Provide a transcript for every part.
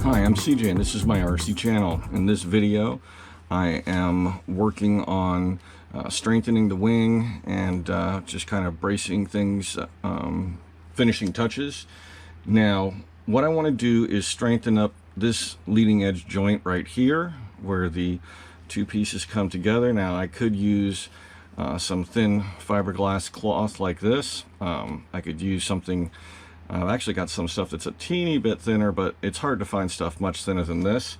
Hi, I'm CJ and this is my RC channel. In this video I am working on strengthening the wing and just kind of bracing things, finishing touches. Now what I want to do is strengthen up this leading edge joint right here where the two pieces come together. Now I could use some thin fiberglass cloth like this. I could use something, I've actually got some stuff that's a teeny bit thinner, but it's hard to find stuff much thinner than this.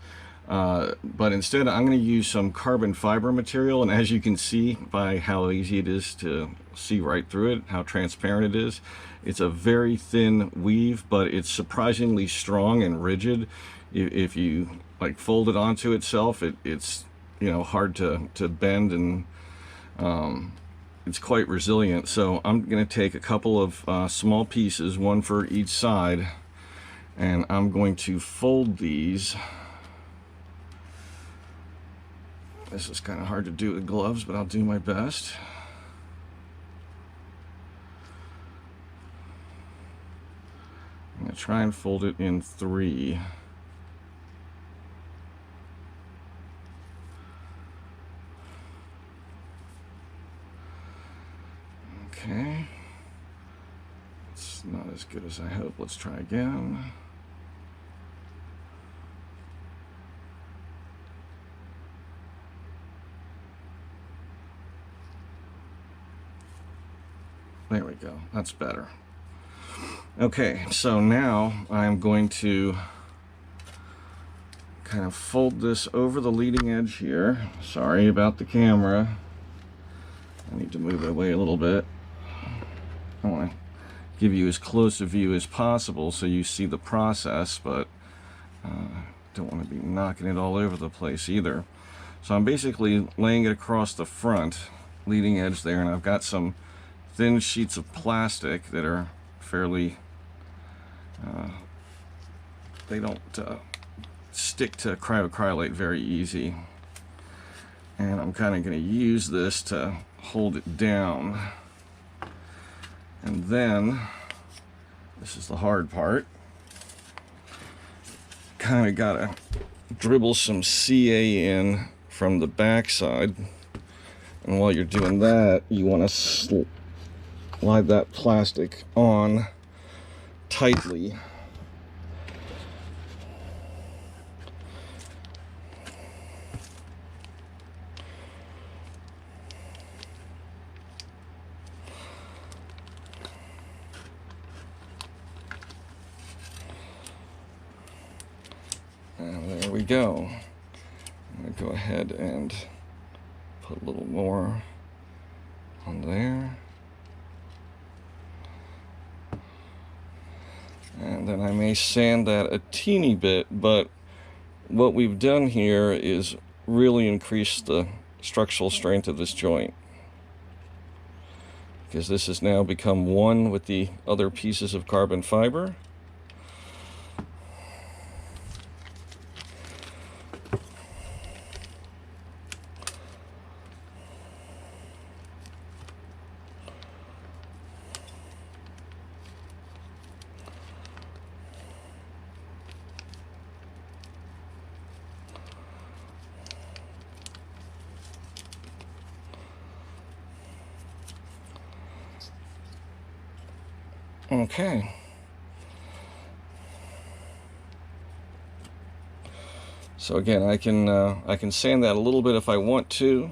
But instead I'm going to use some carbon fiber material, and as you can see by how easy it is to see right through it, how transparent it is, it's a very thin weave, but it's surprisingly strong and rigid. If you like fold it onto itself, it's hard to bend, and it's quite resilient. So I'm going to take a couple of small pieces, one for each side, and I'm going to fold these. This is kind of hard to do with gloves, but I'll do my best. I'm going to try and fold it in 3. Okay, it's not as good as I hope. Let's try again. There we go, that's better. Okay, so now I'm going to kind of fold this over the leading edge here. Sorry about the camera. I need to move it away a little bit. I want to give you as close a view as possible so you see the process, but don't want to be knocking it all over the place either. So I'm basically laying it across the front leading edge there, and I've got some thin sheets of plastic that are fairly, they don't stick to cryocrylate very easy. And I'm kind of going to use this to hold it down. And then, this is the hard part, kind of got to dribble some CA in from the back side. And while you're doing that, you want to slide that plastic on tightly. And there we go. I'm going to go ahead and put a little more on there. And then I may sand that a teeny bit, but what we've done here is really increase the structural strength of this joint, because this has now become one with the other pieces of carbon fiber. Okay. So again, I can sand that a little bit if I want to,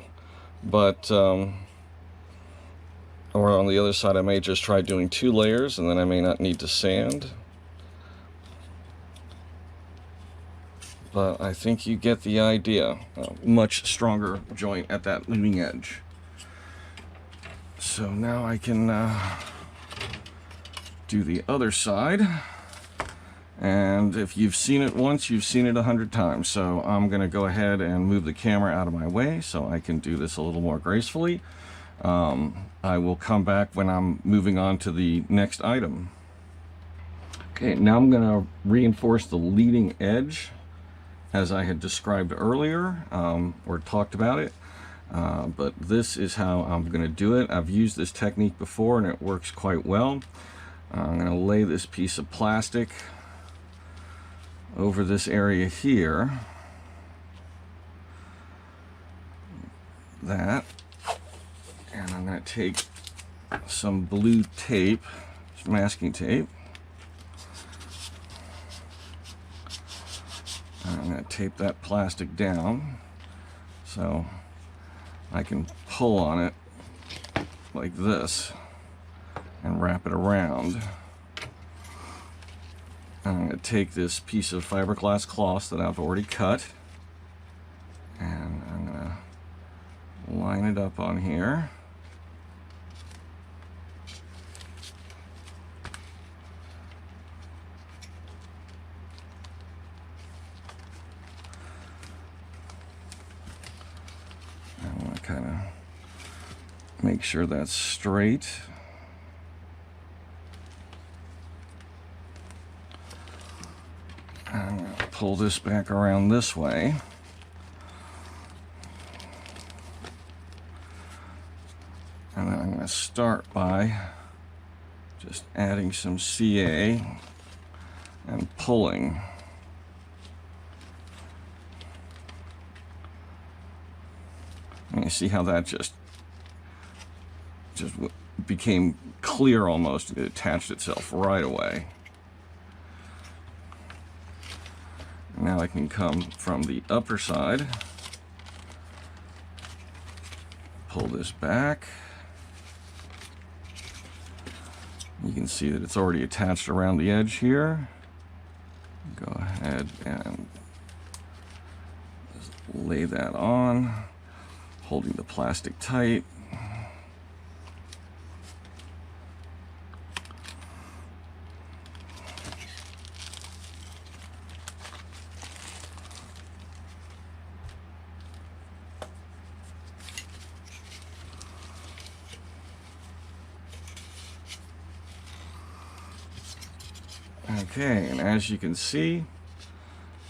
but or on the other side I may just try doing 2 layers, and then I may not need to sand. But I think you get the idea. A much stronger joint at that leading edge. So now I can do the other side, and if you've seen it once, you've seen it 100 times. So I'm going to go ahead and move the camera out of my way so I can do this a little more gracefully. I will come back when I'm moving on to the next item. Okay, now I'm going to reinforce the leading edge as I had described earlier, or talked about it. But this is how I'm going to do it. I've used this technique before and it works quite well. I'm going to lay this piece of plastic over this area here. That, and I'm going to take some blue tape, masking tape, and I'm going to tape that plastic down so I can pull on it like this and wrap it around. And I'm going to take this piece of fiberglass cloth that I've already cut, and I'm going to line it up on here. I want to kind of make sure that's straight. I'm going to pull this back around this way. And then I'm going to start by just adding some CA and pulling. And you see how that just became clear almost. It attached itself right away. Now I can come from the upper side, pull this back. You can see that it's already attached around the edge here. Go ahead and just lay that on, holding the plastic tight. Okay, and as you can see,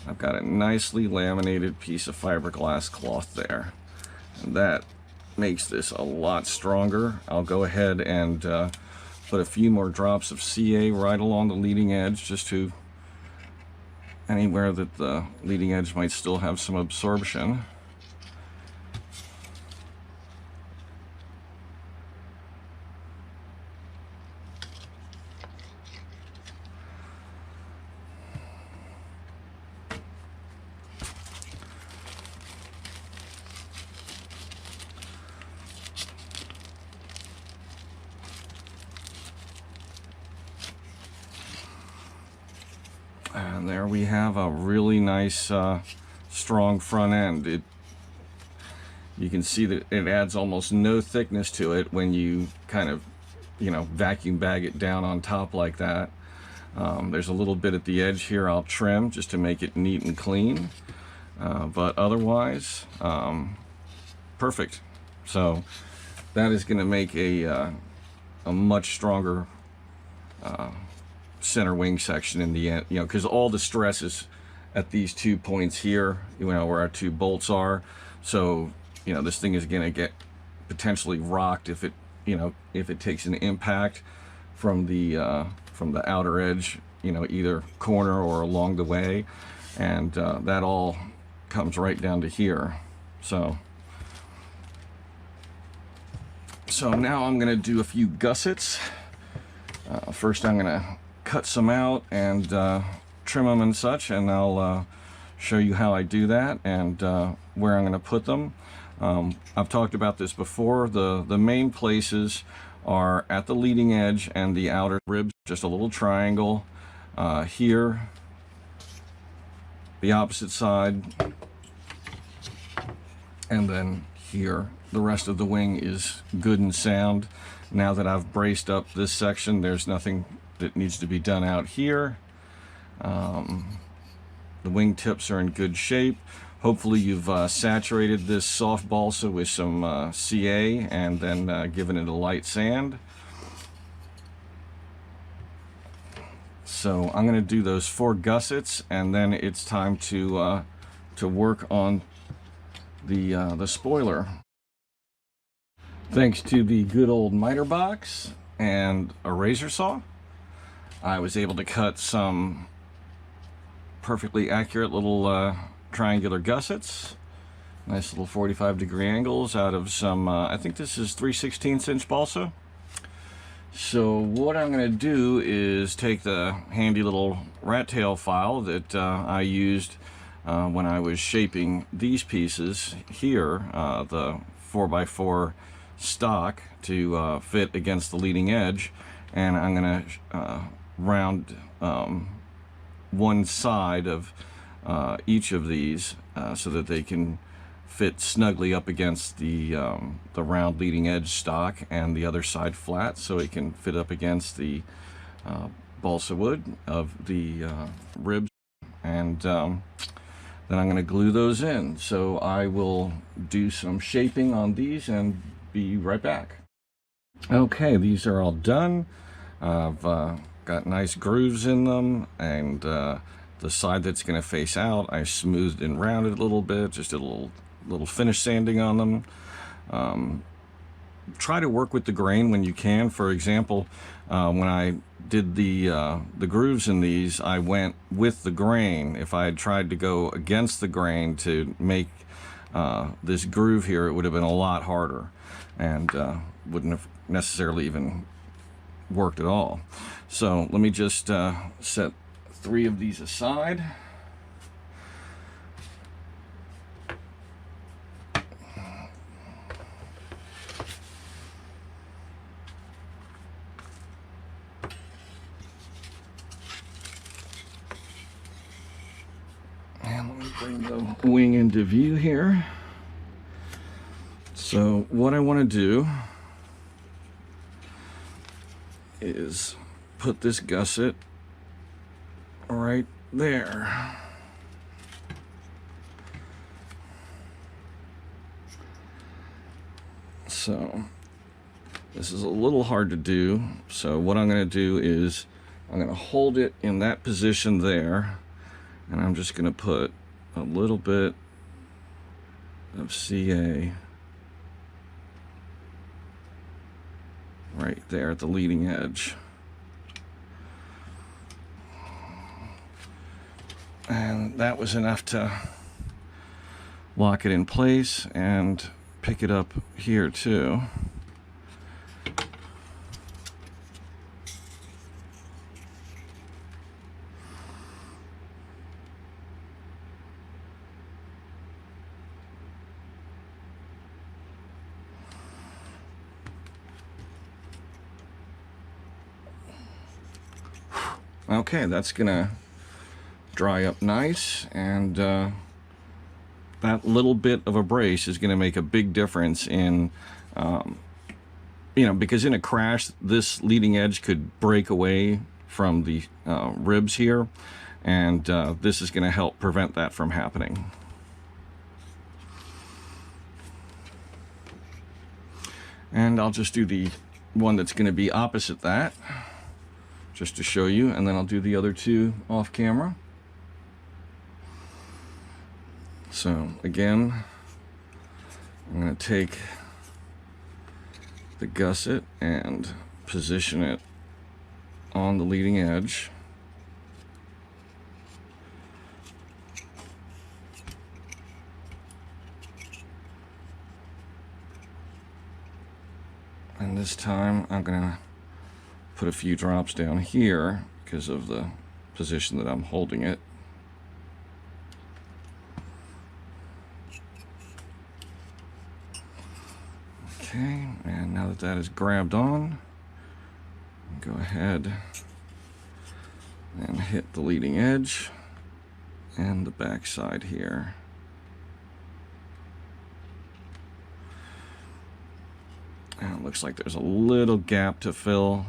I've got a nicely laminated piece of fiberglass cloth there, and that makes this a lot stronger. I'll go ahead and put a few more drops of CA right along the leading edge, just to anywhere that the leading edge might still have some absorption. And there we have a really nice strong front end. You can see that it adds almost no thickness to it when you kind of, vacuum bag it down on top like that. There's a little bit at the edge here I'll trim just to make it neat and clean, but otherwise perfect. So that is going to make a much stronger center wing section in the end, because all the stress is at these 2 points here, where our 2 bolts are. So this thing is going to get potentially rocked if it takes an impact from the outer edge, either corner or along the way, and that all comes right down to here. So now I'm going to do a few gussets. First I'm going to cut some out and trim them and such, and I'll show you how I do that and where I'm going to put them. I've talked about this before. The main places are at the leading edge and the outer ribs, just a little triangle here, the opposite side, and then here. The rest of the wing is good and sound. Now that I've braced up this section, there's nothing that needs to be done out here. The wing tips are in good shape. Hopefully you've saturated this soft balsa with some CA and then given it a light sand. So I'm going to do those 4 gussets, and then it's time to work on the spoiler. Thanks to the good old miter box and a razor saw, I was able to cut some perfectly accurate little triangular gussets. Nice little 45-degree angles out of some, I think this is 3/16" balsa. So what I'm going to do is take the handy little rat tail file that I used when I was shaping these pieces here, the 4x4 stock, to fit against the leading edge, and I'm going to round one side of each of these so that they can fit snugly up against the round leading edge stock, and the other side flat so it can fit up against the balsa wood of the ribs. And then I'm going to glue those in. So I will do some shaping on these and be right back. Okay, these are all done. I've got nice grooves in them, and the side that's going to face out, I smoothed and rounded a little bit, just a little finish sanding on them. Try to work with the grain when you can. For example, when I did the grooves in these, I went with the grain. If I had tried to go against the grain to make this groove here, it would have been a lot harder and wouldn't have necessarily even worked at all. So let me just set 3 of these aside. And let me bring the wing into view here. So what I want to do is put this gusset right there. So this is a little hard to do. So what I'm going to do is I'm going to hold it in that position there, and I'm just going to put a little bit of CA right there at the leading edge. And that was enough to lock it in place and pick it up here too. Okay, that's gonna dry up nice, and that little bit of a brace is gonna make a big difference in, you know, because in a crash, this leading edge could break away from the ribs here, and this is gonna help prevent that from happening. And I'll just do the one that's gonna be opposite that, just to show you, and then I'll do the other 2 off camera. So again, I'm going to take the gusset and position it on the leading edge. And this time I'm going to put a few drops down here because of the position that I'm holding it. Okay, and now that that is grabbed on, go ahead and hit the leading edge and the back side here. And it looks like there's a little gap to fill.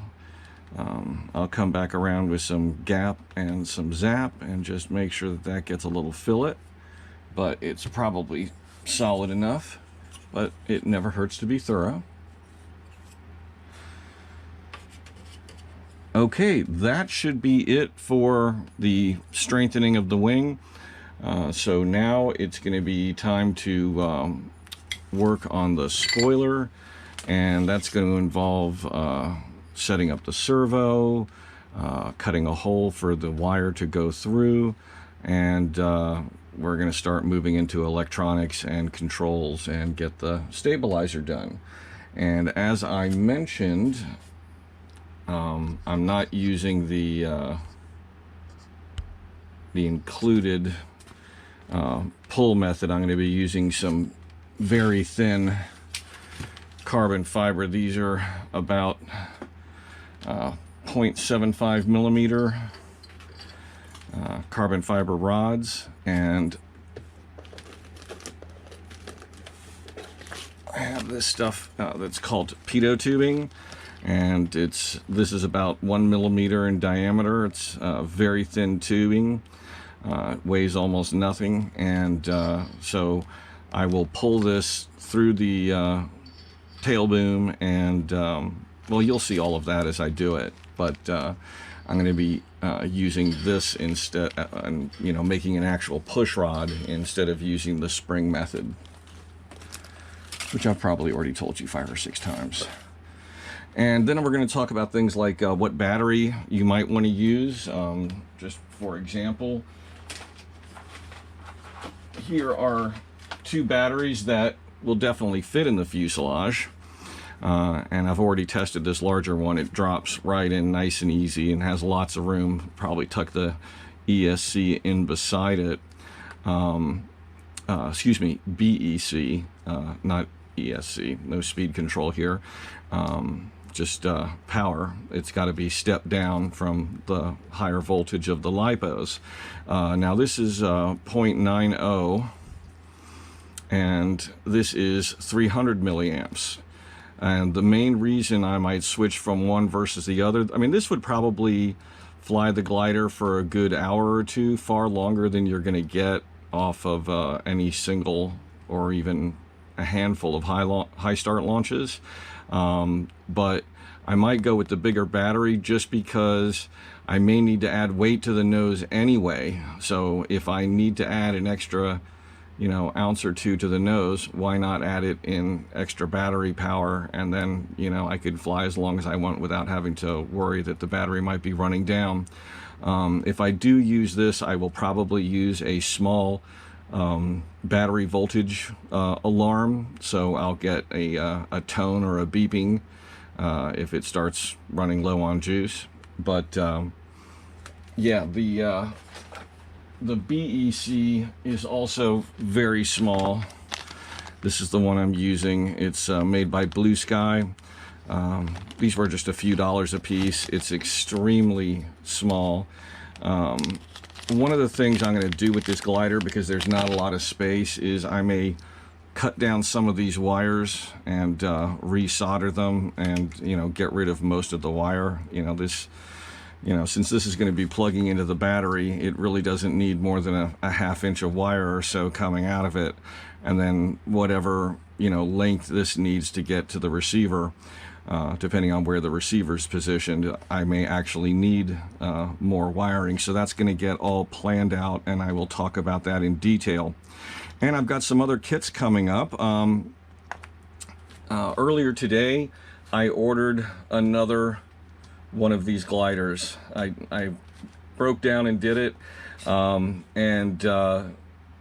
I'll come back around with some gap and some zap and just make sure that that gets a little fillet, but it's probably solid enough, but it never hurts to be thorough. Okay, that should be it for the strengthening of the wing. So now it's going to be time to work on the spoiler, and that's going to involve setting up the servo, cutting a hole for the wire to go through, and we're going to start moving into electronics and controls and get the stabilizer done. And as I mentioned, I'm not using the included pull method. I'm going to be using some very thin carbon fiber. These are about 0.75 millimeter carbon fiber rods, and I have this stuff that's called pitot tubing, and this is about 1 millimeter in diameter. It's very thin tubing, weighs almost nothing, and so I will pull this through the tail boom, and well, you'll see all of that as I do it, but I'm going to be using this instead, and making an actual push rod instead of using the spring method, which I've probably already told you 5 or 6 times. And then we're going to talk about things like what battery you might want to use. Just for example, here are 2 batteries that will definitely fit in the fuselage. And I've already tested this larger one. It drops right in nice and easy and has lots of room. Probably tuck the ESC in beside it. Excuse me, BEC, not ESC. No speed control here. Just power. It's got to be stepped down from the higher voltage of the lipos. Now this is 0.90, and this is 300 milliamps. And the main reason I might switch from one versus the other, I mean, this would probably fly the glider for a good hour or two, far longer than you're going to get off of any single or even a handful of high start launches. But I might go with the bigger battery just because I may need to add weight to the nose anyway. So if I need to add an extra ounce or 2 to the nose, why not add it in extra battery power, and then I could fly as long as I want without having to worry that the battery might be running down. If I do use this, I will probably use a small battery voltage alarm, so I'll get a tone or a beeping if it starts running low on juice. But yeah, the BEC is also very small. This is the one I'm using. It's made by Blue Sky. These were just a few dollars a piece. It's extremely small. One of the things I'm going to do with this glider, because there's not a lot of space, is I may cut down some of these wires and resolder them, and get rid of most of the wire. Since this is going to be plugging into the battery, it really doesn't need more than a ½ inch of wire or so coming out of it. And then whatever, length this needs to get to the receiver, depending on where the receiver's positioned, I may actually need more wiring. So that's going to get all planned out, and I will talk about that in detail. And I've got some other kits coming up. Earlier today, I ordered another one of these gliders. I broke down and did it, and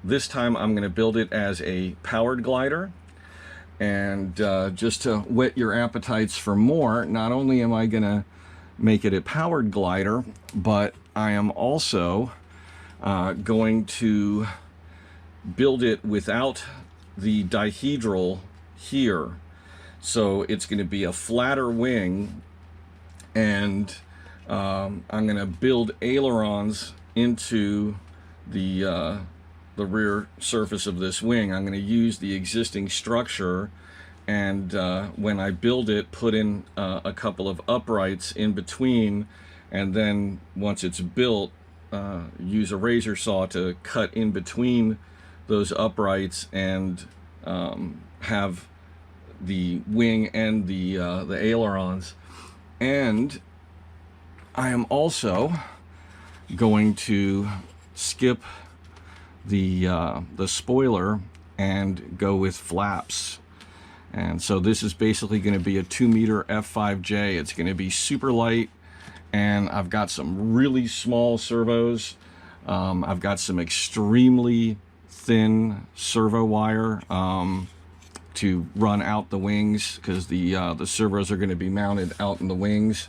this time I'm going to build it as a powered glider. And just to whet your appetites for more, not only am I going to make it a powered glider, but I am also going to build it without the dihedral here. So it's going to be a flatter wing, and I'm going to build ailerons into the rear surface of this wing. I'm going to use the existing structure, and when I build it, put in a couple of uprights in between, and then once it's built, use a razor saw to cut in between those uprights and have the wing and the ailerons. And I am also going to skip the spoiler and go with flaps. And so this is basically going to be a 2-meter F5J. It's going to be super light, and I've got some really small servos I've got some extremely thin servo wire to run out the wings, because the servos are going to be mounted out in the wings.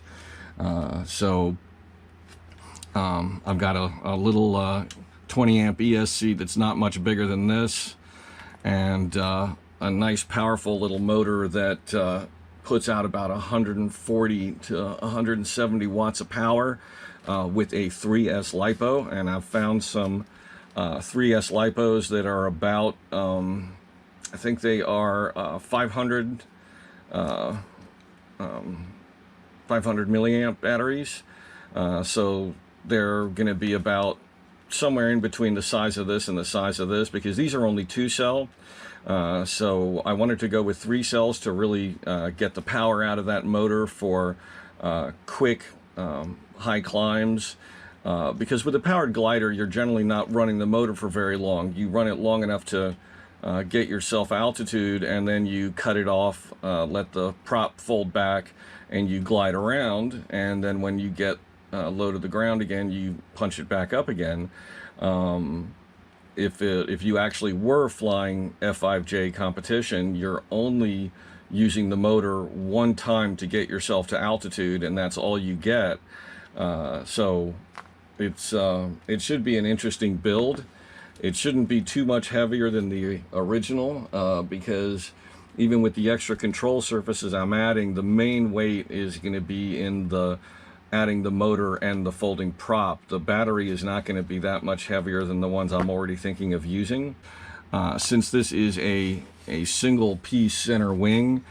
So I've got a little 20 amp ESC that's not much bigger than this, and a nice powerful little motor that puts out about 140 to 170 watts of power with a 3S LiPo. And I've found some 3S LiPos that are about, I think they are 500 milliamp batteries. So they're going to be about somewhere in between the size of this and the size of this, because these are only 2-cell. So I wanted to go with 3 cells to really get the power out of that motor for quick high climbs. Because with a powered glider, you're generally not running the motor for very long. You run it long enough to get yourself altitude, and then you cut it off, let the prop fold back, and you glide around. And then when you get low to the ground again, you punch it back up again. If you actually were flying F5J competition, you're only using the motor one time to get yourself to altitude, and that's all you get. So it should be an interesting build. It shouldn't be too much heavier than the original, because even with the extra control surfaces I'm adding, the main weight is going to be in the adding the motor and the folding prop. The battery is not going to be that much heavier than the ones I'm already thinking of using. Since this is a single piece center wing,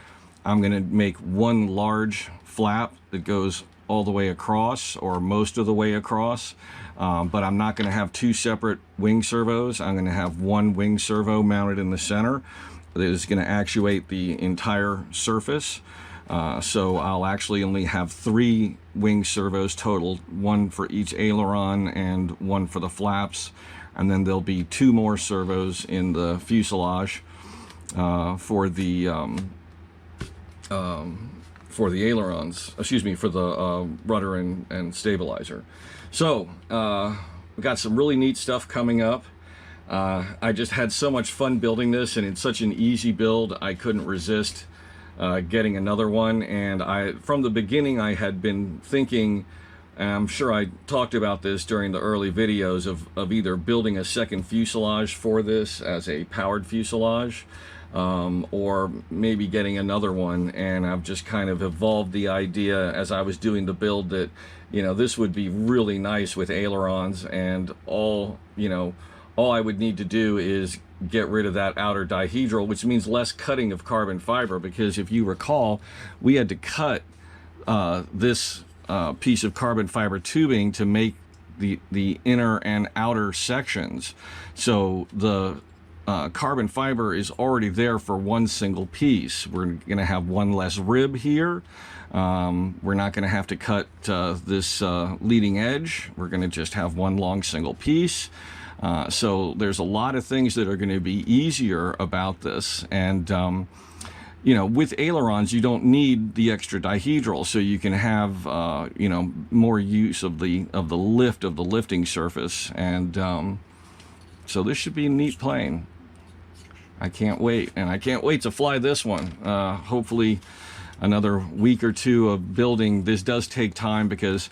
I'm going to make one large flap that goes all the way across, or most of the way across, but I'm not going to have 2 separate wing servos. I'm going to have one wing servo mounted in the center that is going to actuate the entire surface. So I'll actually only have 3 wing servos total, one for each aileron and one for the flaps, and then there'll be 2 more servos in the fuselage for the ailerons, excuse me, for the rudder and stabilizer. So we got some really neat stuff coming up. I just had so much fun building this, and it's such an easy build, I couldn't resist getting another one. And from the beginning, I had been thinking, and I'm sure I talked about this during the early videos, of either building a second fuselage for this as a powered fuselage, or maybe getting another one. And I've just kind of evolved the idea as I was doing the build that, you know, this would be really nice with ailerons, and all I would need to do is get rid of that outer dihedral, which means less cutting of carbon fiber, because if you recall, we had to cut this piece of carbon fiber tubing to make the inner and outer sections. So the carbon fiber is already there for one single piece. We're going to have one less rib here. We're not going to have to cut this leading edge. We're going to just have one long single piece. So there's a lot of things that are going to be easier about this. And you know, with ailerons, you don't need the extra dihedral, so you can have you know, more use of the lift of the lifting surface. And so this should be a neat plane. I can't wait, and I can't wait to fly this one. Hopefully another week or 2 of building. This does take time because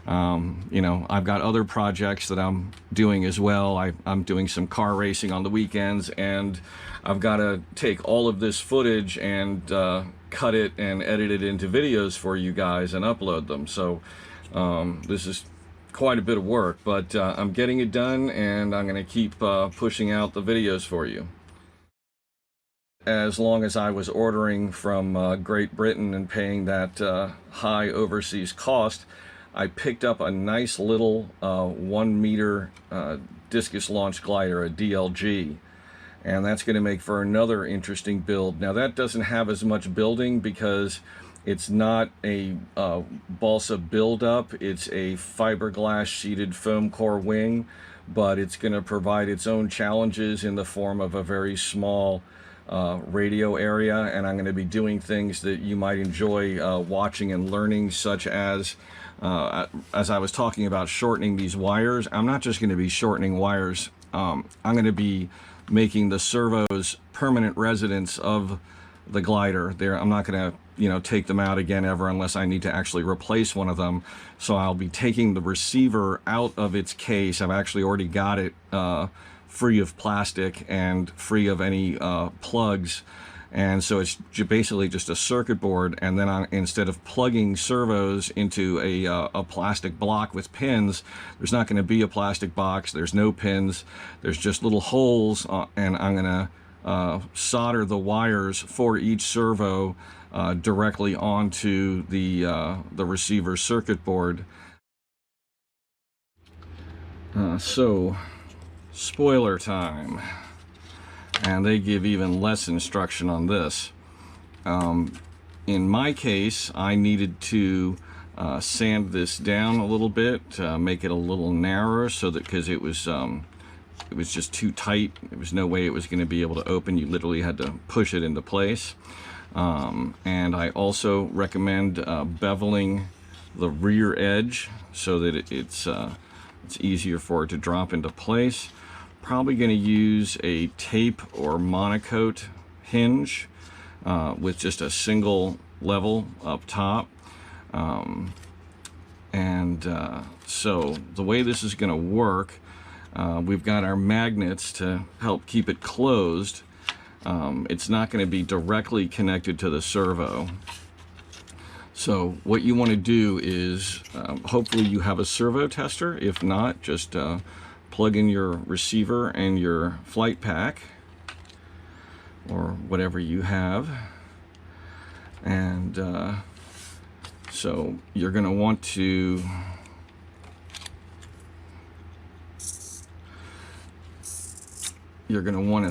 you know, I've got other projects that I'm doing as well. I'm doing some car racing on the weekends, and I've got to take all of this footage and cut it and edit it into videos for you guys and upload them. So this is quite a bit of work, but I'm getting it done, and I'm going to keep pushing out the videos for you. As long as I was ordering from Great Britain and paying that high overseas cost, I picked up a nice little 1 meter discus launch glider, a DLG, and that's going to make for another interesting build. Now that doesn't have as much building because it's not a balsa build-up, it's a fiberglass sheeted foam core wing, but it's going to provide its own challenges in the form of a very small radio area, and I'm going to be doing things that you might enjoy watching and learning, such as I was talking about shortening these wires. I'm not just going to be shortening wires. I'm going to be making the servos permanent residents of the glider. I'm not going to, take them out again ever unless I need to actually replace one of them. So I'll be taking the receiver out of its case. I've actually already got it free of plastic and free of any plugs. And so it's basically just a circuit board, and then instead of plugging servos into a plastic block with pins, there's not going to be a plastic box, there's no pins, there's just little holes, and I'm going to solder the wires for each servo directly onto the receiver circuit board. So, spoiler time. And they give even less instruction on this. In my case, I needed to sand this down a little bit, make it a little narrower, so that because it was just too tight, there was no way it was going to be able to open. You literally had to push it into place. And I also recommend beveling the rear edge so that it's easier for it to drop into place. Probably going to use a tape or monocoat hinge with just a single level up top. So the way this is going to work, we've got our magnets to help keep it closed. It's not going to be directly connected to the servo. So what you want to do is, hopefully you have a servo tester. If not, just plug in your receiver and your flight pack or whatever you have, and so you're going to want to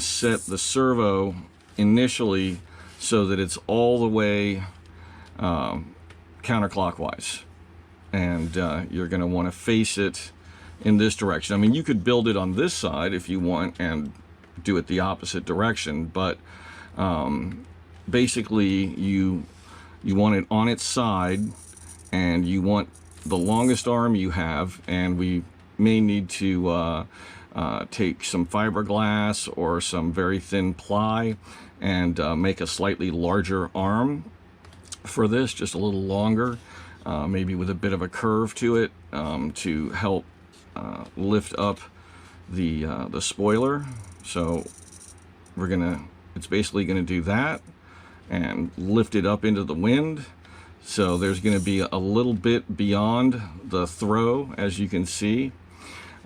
set the servo initially so that it's all the way counterclockwise, and you're going to want to face it in this direction. I mean, you could build it on this side if you want and do it the opposite direction, but basically you want it on its side, and you want the longest arm you have, and we may need to take some fiberglass or some very thin ply and make a slightly larger arm for this, just a little longer, maybe with a bit of a curve to it, to help lift up the spoiler. So it's basically gonna do that and lift it up into the wind. So there's gonna be a little bit beyond the throw, as you can see.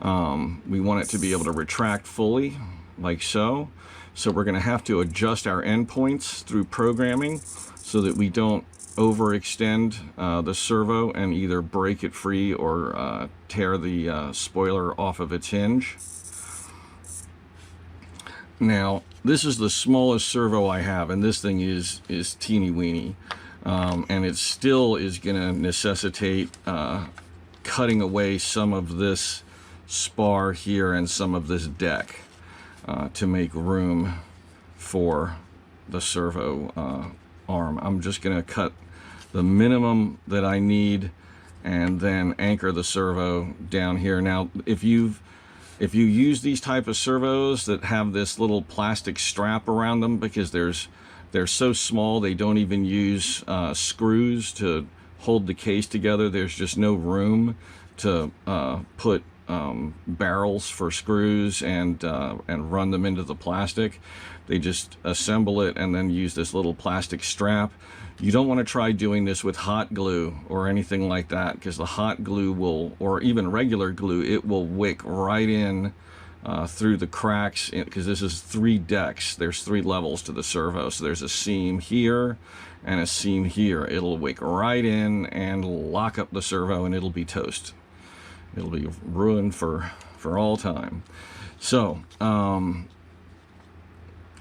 We want it to be able to retract fully, like so. So we're gonna have to adjust our endpoints through programming so that we don't overextend the servo and either break it free or tear the spoiler off of its hinge. Now, this is the smallest servo I have, and this thing is teeny weeny, and it still is going to necessitate cutting away some of this spar here and some of this deck to make room for the servo arm. I'm just going to cut the minimum that I need and then anchor the servo down here. Now, if you use these type of servos that have this little plastic strap around them, because they're so small they don't even use screws to hold the case together, there's just no room to put barrels for screws and run them into the plastic. They just assemble it and then use this little plastic strap. You don't want to try doing this with hot glue or anything like that, because the hot glue will, or even regular glue, it will wick right in through the cracks, because this is 3 decks. There's 3 levels to the servo, so there's a seam here and a seam here. It'll wick right in and lock up the servo, and it'll be toast. It'll be ruined for all time. So, and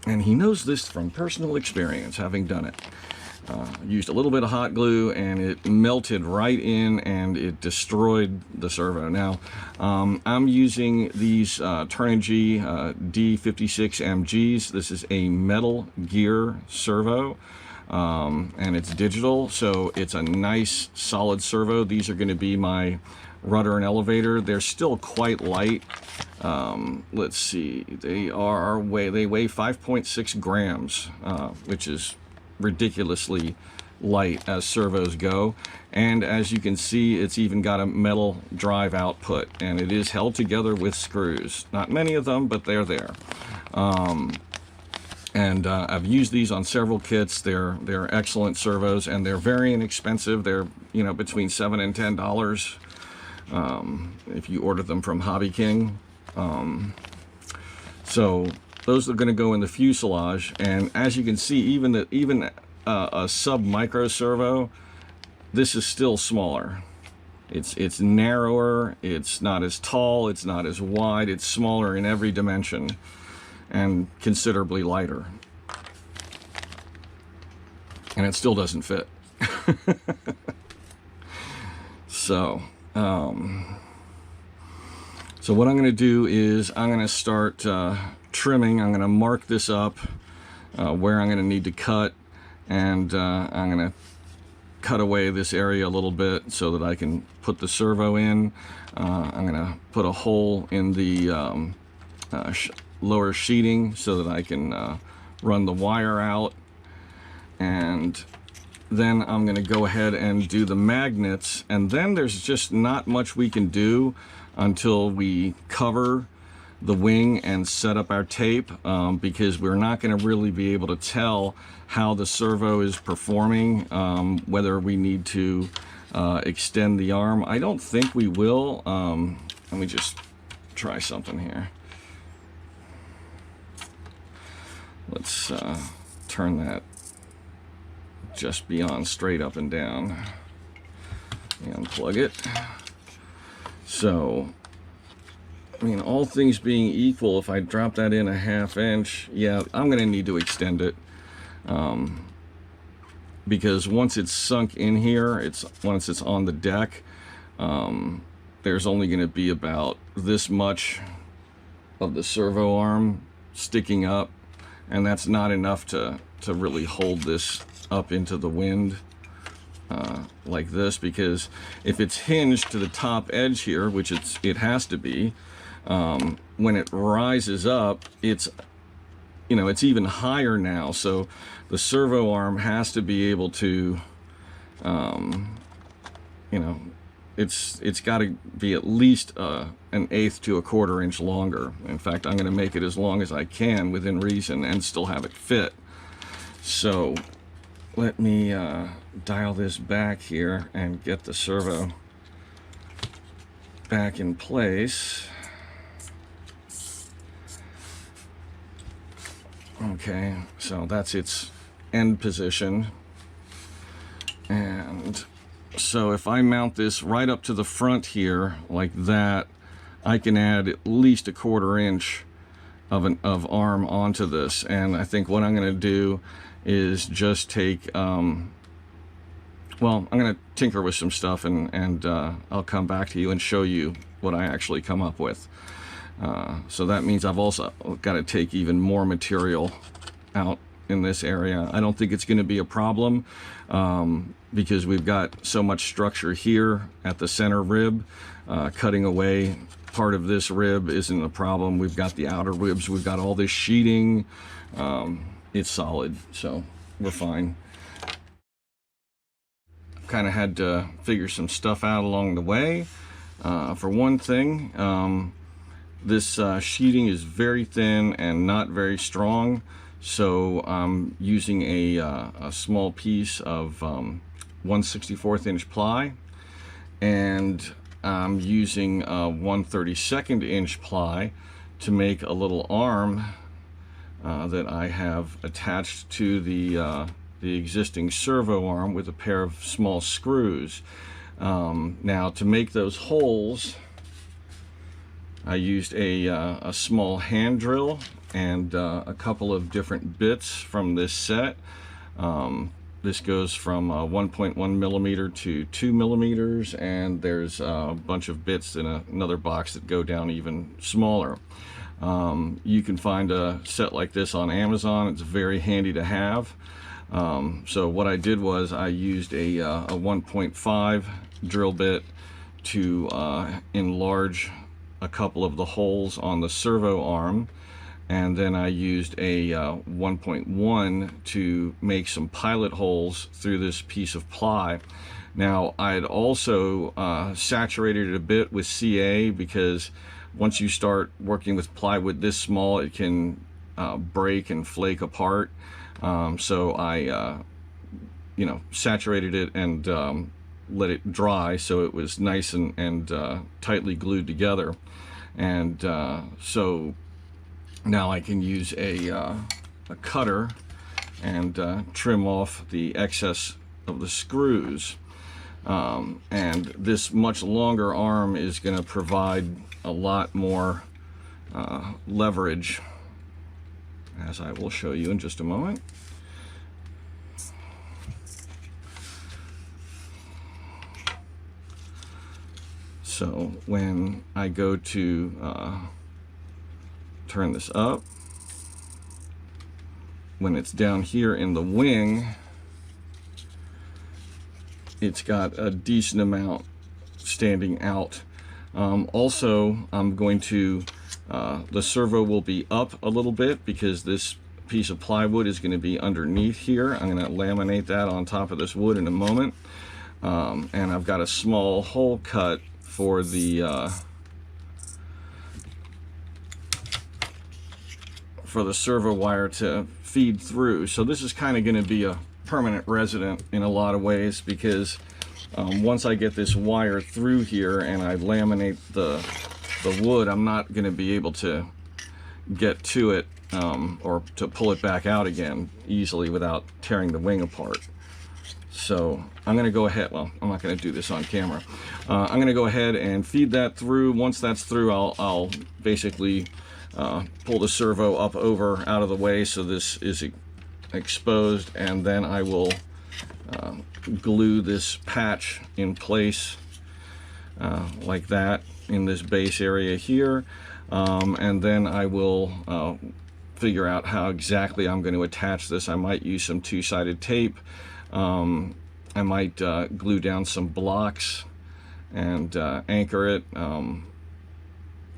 he knows this from personal experience, having done it. Used a little bit of hot glue and it melted right in and it destroyed the servo. Now I'm using these Turnigy D56MGs. This is a metal gear servo, and it's digital, so it's a nice solid servo. These are going to be my rudder and elevator. They're still quite light. Let's see, they weigh 5.6 grams, which is ridiculously light as servos go. And as you can see, it's even got a metal drive output, and it is held together with screws. Not many of them, but they're there. I've used these on several kits. They're excellent servos, and they're very inexpensive. They're, you know, between $7 and $10 if you order them from Hobby King. So those are going to go in the fuselage, and as you can see, even a sub-micro servo, this is still smaller. It's narrower, it's not as tall, it's not as wide, it's smaller in every dimension, and considerably lighter. And it still doesn't fit. So what I'm going to do is I'm going to start trimming. I'm going to mark this up where I'm going to need to cut, and I'm going to cut away this area a little bit so that I can put the servo in. I'm going to put a hole in the lower sheeting so that I can run the wire out, and then I'm going to go ahead and do the magnets, and then there's just not much we can do until we cover the wing and set up our tape, because we're not going to really be able to tell how the servo is performing, whether we need to extend the arm. I don't think we will. Let me just try something here. Let's turn that just beyond straight up and down. Unplug it. So, I mean, all things being equal, if I drop that in a 1/2 inch, yeah, I'm going to need to extend it. Because once it's sunk in here, once it's on the deck, there's only going to be about this much of the servo arm sticking up, and that's not enough to really hold this up into the wind like this, because if it's hinged to the top edge here, which it has to be, when it rises up, it's even higher now, so the servo arm has to be able to, it's got to be at least an 1/8 to 1/4 inch longer. In fact, I'm going to make it as long as I can within reason and still have it fit. So let me dial this back here and get the servo back in place. Okay, so that's its end position. And so if I mount this right up to the front here like that, I can add at least 1/4 inch of arm onto this. And I think what I'm going to do is just take, well, I'm going to tinker with some stuff, and I'll come back to you and show you what I actually come up with. So that means I've also got to take even more material out in this area. I don't think it's going to be a problem, because we've got so much structure here at the center rib. Cutting away part of this rib isn't a problem. We've got the outer ribs, we've got all this sheeting. It's solid, so we're fine. Kind of had to figure some stuff out along the way. For one thing, this sheeting is very thin and not very strong, so I'm using a small piece of 1/64 inch ply, and I'm using a 1/32 inch ply to make a little arm that I have attached to the existing servo arm with a pair of small screws. Now, to make those holes, I used a small hand drill and a couple of different bits from this set. This goes from 1.1 millimeter to 2 millimeters, and there's a bunch of bits in another box that go down even smaller. You can find a set like this on Amazon. It's very handy to have. So what I did was I used a 1.5 drill bit to enlarge a couple of the holes on the servo arm, and then I used a 1.1 to make some pilot holes through this piece of ply. Now I had also saturated it a bit with CA, because once you start working with plywood this small, it can break and flake apart. So I saturated it and let it dry so it was nice and tightly glued together. And so now I can use a cutter and trim off the excess of the screws. And this much longer arm is going to provide a lot more leverage, as I will show you in just a moment. So when I go to turn this up, when it's down here in the wing, it's got a decent amount standing out. Also, I'm going to, the servo will be up a little bit because this piece of plywood is going to be underneath here. I'm going to laminate that on top of this wood in a moment. And I've got a small hole cut for the servo wire to feed through. So this is kind of going to be a permanent resident in a lot of ways, because once I get this wire through here and I laminate the wood, I'm not going to be able to get to it or to pull it back out again easily without tearing the wing apart. So I'm going to go ahead, well, I'm not going to do this on camera. I'm going to go ahead and feed that through. Once that's through, I'll basically pull the servo up over out of the way so this is exposed, and then I will glue this patch in place like that in this base area here, and then I will figure out how exactly I'm going to attach this. I might use some two-sided tape. I might glue down some blocks and anchor it.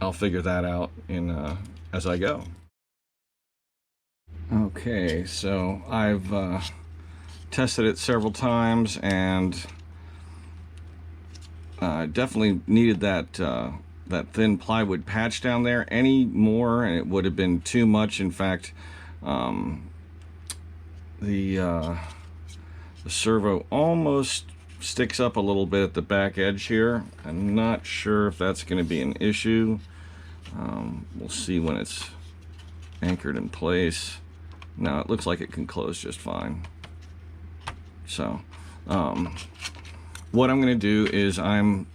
I'll figure that out as I go. Okay, so I've tested it several times, and definitely needed that thin plywood patch down there. Any more and it would have been too much. In fact, the servo almost sticks up a little bit at the back edge here. I'm not sure if that's going to be an issue. We'll see when it's anchored in place. No, it looks like it can close just fine. So what I'm going to do is I'm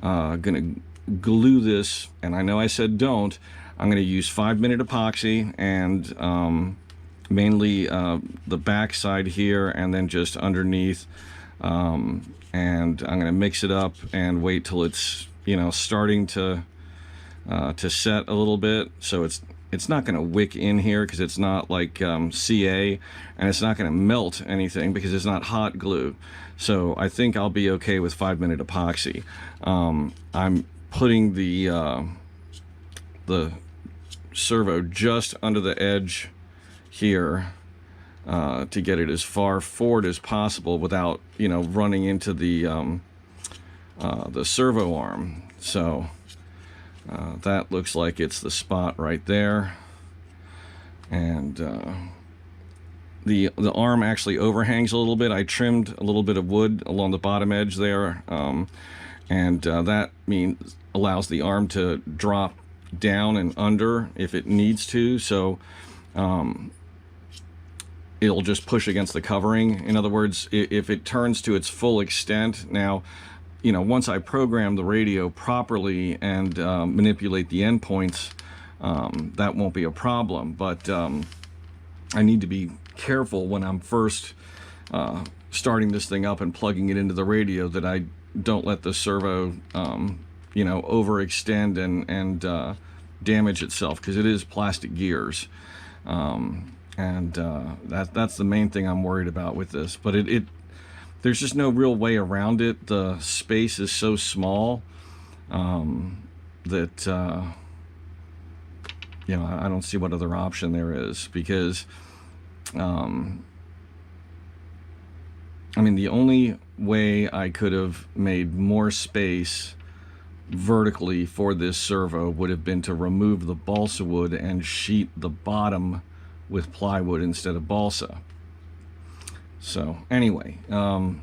going to glue this, and I know I said don't. I'm going to use 5-minute epoxy, and mainly the back side here, and then just underneath, and I'm going to mix it up and wait till it's, you know, starting to set a little bit, so it's not going to wick in here because it's not like CA, and it's not going to melt anything because it's not hot glue. So I think I'll be okay with 5-minute epoxy. I'm putting the servo just under the edge here to get it as far forward as possible without, you know, running into the servo arm. So that looks like it's the spot right there, and the arm actually overhangs a little bit. I trimmed a little bit of wood along the bottom edge there, and that allows the arm to drop down and under if it needs to, so it'll just push against the covering. In other words, if it turns to its full extent, now, you know, once I program the radio properly and manipulate the endpoints, that won't be a problem. But I need to be careful when I'm first starting this thing up and plugging it into the radio that I don't let the servo, you know, overextend and damage itself, because it is plastic gears. That's the main thing I'm worried about with this. But there's just no real way around it. The space is so small that you know, I don't see what other option there is, because I mean, the only way I could have made more space vertically for this servo would have been to remove the balsa wood and sheet the bottom with plywood instead of balsa. So anyway, I'm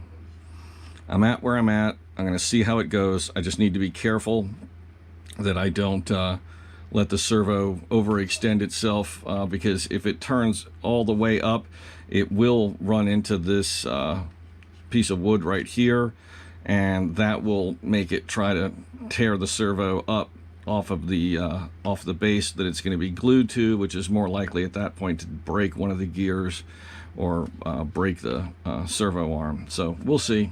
at where I'm at. I'm going to see how it goes. I just need to be careful that I don't let the servo overextend itself, because if it turns all the way up, it will run into this piece of wood right here, and that will make it try to tear the servo up off the base that it's going to be glued to, which is more likely at that point to break one of the gears or break the servo arm. So we'll see.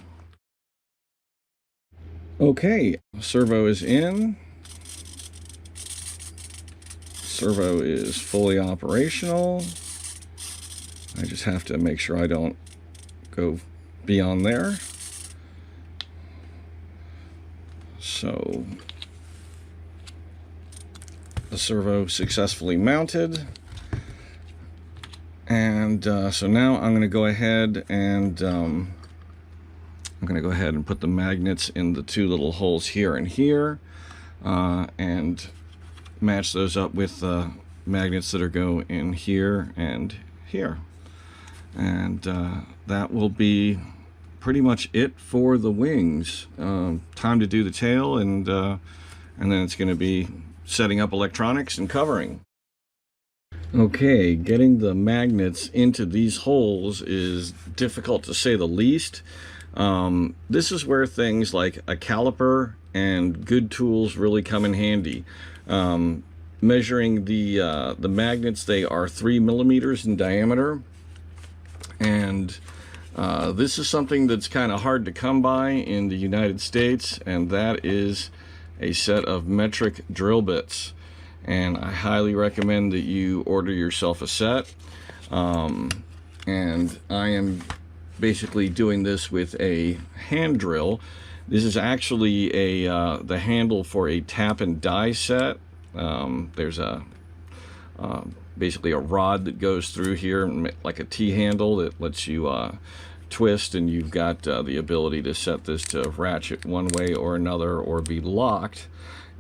Okay, servo is in. Servo is fully operational. I just have to make sure I don't go beyond there. So the servo successfully mounted. And so now I'm going to go ahead and put the magnets in the two little holes here and here, and match those up with the magnets that are go in here and here. And that will be pretty much it for the wings. Time to do the tail, and then it's going to be setting up electronics and covering. Okay, getting the magnets into these holes is difficult to say the least. This is where things like a caliper and good tools really come in handy. Measuring the magnets, they are 3 millimeters in diameter, and this is something that's kind of hard to come by in the United States, and that is a set of metric drill bits. And I highly recommend that you order yourself a set. And I am basically doing this with a hand drill. This is actually the handle for a tap and die set. There's basically a rod that goes through here, like a T-handle that lets you twist, and you've got the ability to set this to ratchet one way or another or be locked.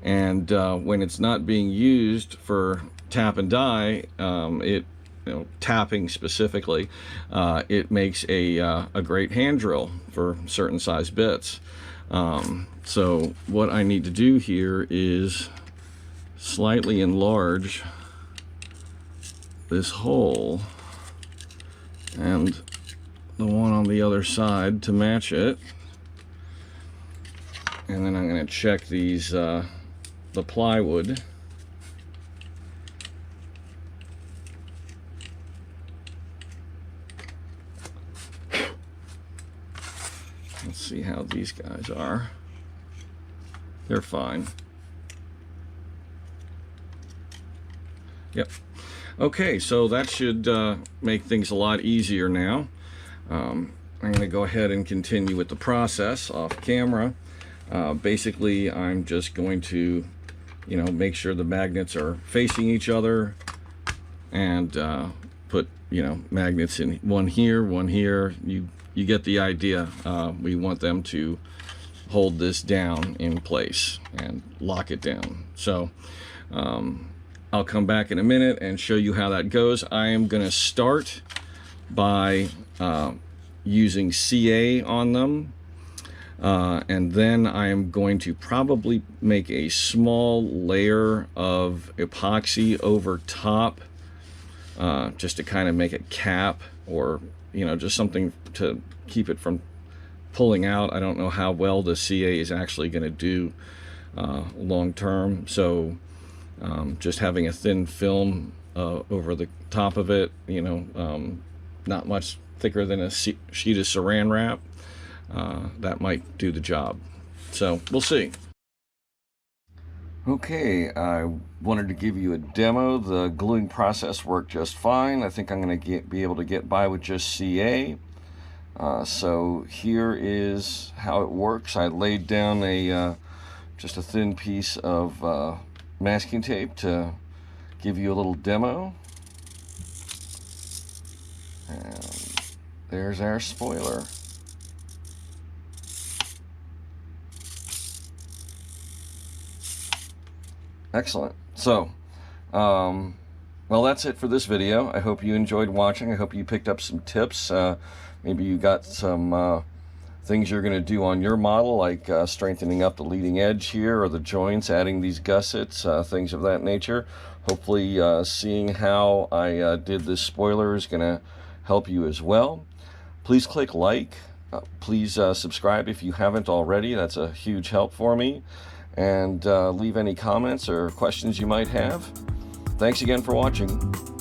And when it's not being used for tap and die, tapping specifically, it makes a great hand drill for certain size bits. So what I need to do here is slightly enlarge this hole and the one on the other side to match it. And then I'm going to check these the plywood. Let's see how these guys are. They're fine. Yep. Okay, so that should make things a lot easier now. I'm going to go ahead and continue with the process off camera. Basically, I'm just going to, make sure the magnets are facing each other, and put, magnets in one here, one here. You get the idea. We want them to hold this down in place and lock it down. So I'll come back in a minute and show you how that goes. I am going to start by using CA on them. And then I am going to probably make a small layer of epoxy over top, just to kind of make a cap, or just something to keep it from pulling out. I don't know how well the CA is actually going to do long term, so just having a thin film over the top of it, not much thicker than a sheet of saran wrap, that might do the job. So we'll see. Okay, I wanted to give you a demo. The gluing process worked just fine. I think I'm going to be able to get by with just CA. So here is how it works. I laid down just a thin piece of masking tape to give you a little demo. And there's our spoiler. Excellent. So, well, that's it for this video. I hope you enjoyed watching. I hope you picked up some tips. Maybe you got some things you're going to do on your model, like strengthening up the leading edge here, or the joints, adding these gussets, things of that nature. Hopefully seeing how I did this spoiler is going to help you as well. Please click like. Please subscribe if you haven't already. That's a huge help for me. And leave any comments or questions you might have. Thanks again for watching.